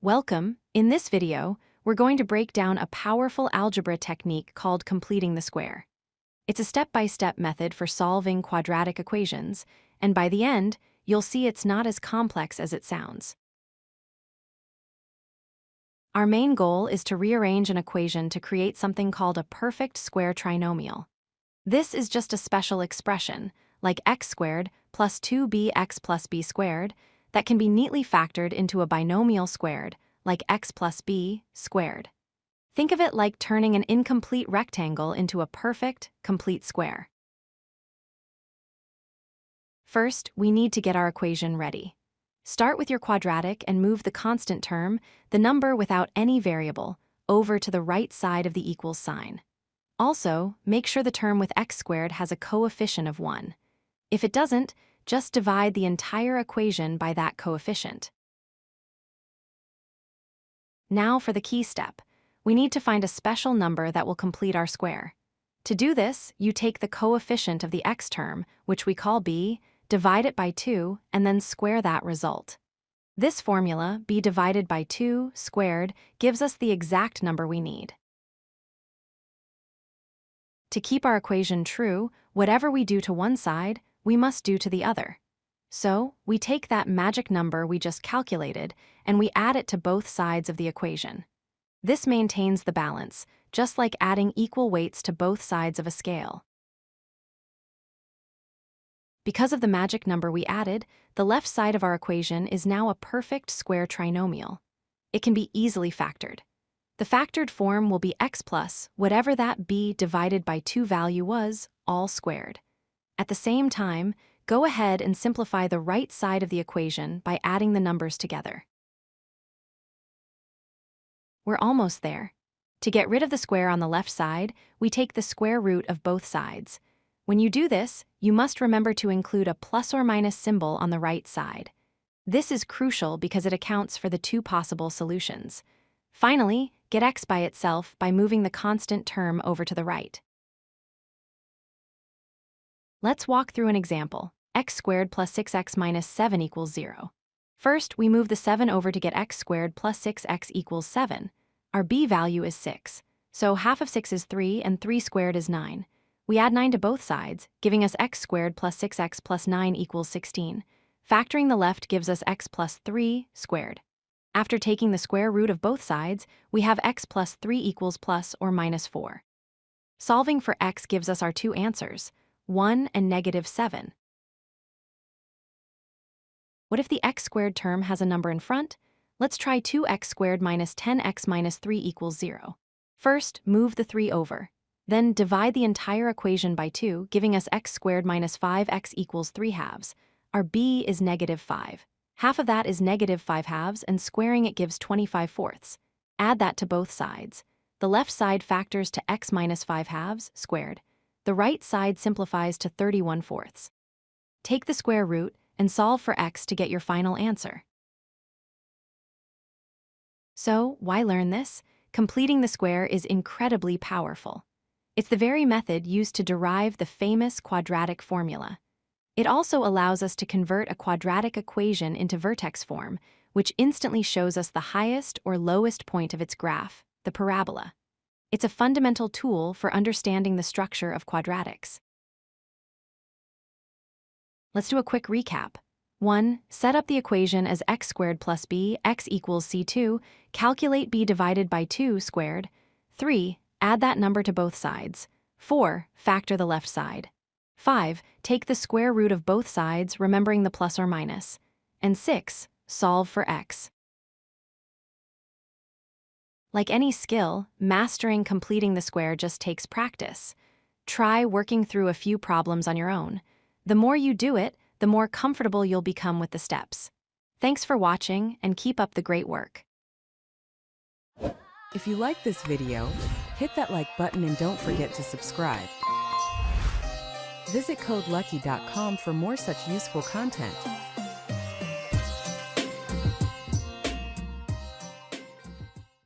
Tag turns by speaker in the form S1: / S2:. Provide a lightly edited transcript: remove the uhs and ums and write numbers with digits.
S1: Welcome. In this video, we're going to break down a powerful algebra technique called completing the square. It's a step-by-step method for solving quadratic equations, and by the end, you'll see it's not as complex as it sounds. Our main goal is to rearrange an equation to create something called a perfect square trinomial. This is just a special expression, like x squared plus 2bx plus b squared, that can be neatly factored into a binomial squared, like x plus b squared. Think of it like turning an incomplete rectangle into a perfect, complete square. First, we need to get our equation ready. Start with your quadratic and move the constant term, the number without any variable, over to the right side of the equals sign. Also, make sure the term with x squared has a coefficient of 1. If it doesn't, just divide the entire equation by that coefficient. Now for the key step. We need to find a special number that will complete our square. To do this, you take the coefficient of the x term, which we call b, divide it by 2, and then square that result. This formula, b divided by 2 squared, gives us the exact number we need. To keep our equation true, whatever we do to one side, we must do to the other. So, we take that magic number we just calculated and we add it to both sides of the equation. This maintains the balance, just like adding equal weights to both sides of a scale. Because of the magic number we added, the left side of our equation is now a perfect square trinomial. It can be easily factored. The factored form will be x plus whatever that b divided by 2 value was, all squared. At the same time, go ahead and simplify the right side of the equation by adding the numbers together. We're almost there. To get rid of the square on the left side, we take the square root of both sides. When you do this, you must remember to include a plus or minus symbol on the right side. This is crucial because it accounts for the two possible solutions. Finally, get x by itself by moving the constant term over to the right. Let's walk through an example. X squared plus 6x minus 7 equals 0. First, we move the 7 over to get x squared plus 6x equals 7. Our b value is 6, so half of 6 is 3 and 3 squared is 9. We add 9 to both sides, giving us x squared plus 6x plus 9 equals 16. Factoring the left gives us x plus 3 squared. After taking the square root of both sides, we have x plus 3 equals plus or minus 4. Solving for x gives us our two answers, 1 and negative 7. What if the x squared term has a number in front? Let's try 2x squared minus 10x minus 3 equals 0. First, move the 3 over. Then divide the entire equation by 2, giving us x squared minus 5x equals 3 halves. Our b is negative 5. Half of that is negative 5 halves, and squaring it gives 25 fourths. Add that to both sides. The left side factors to x minus 5 halves, squared. The right side simplifies to 31 fourths. Take the square root and solve for x to get your final answer. So, why learn this? Completing the square is incredibly powerful. It's the very method used to derive the famous quadratic formula. It also allows us to convert a quadratic equation into vertex form, which instantly shows us the highest or lowest point of its graph, the parabola. It's a fundamental tool for understanding the structure of quadratics. Let's do a quick recap. 1. Set up the equation as x squared plus b, x equals c2, calculate b divided by 2 squared. 3. Add that number to both sides. 4. Factor the left side. 5. Take the square root of both sides, remembering the plus or minus. And 6. Solve for x. Like any skill, mastering completing the square just takes practice. Try working through a few problems on your own. The more you do it, the more comfortable you'll become with the steps. Thanks for watching and keep up the great work.
S2: If you like this video, hit that like button and don't forget to subscribe. Visit codelucky.com for more such useful content.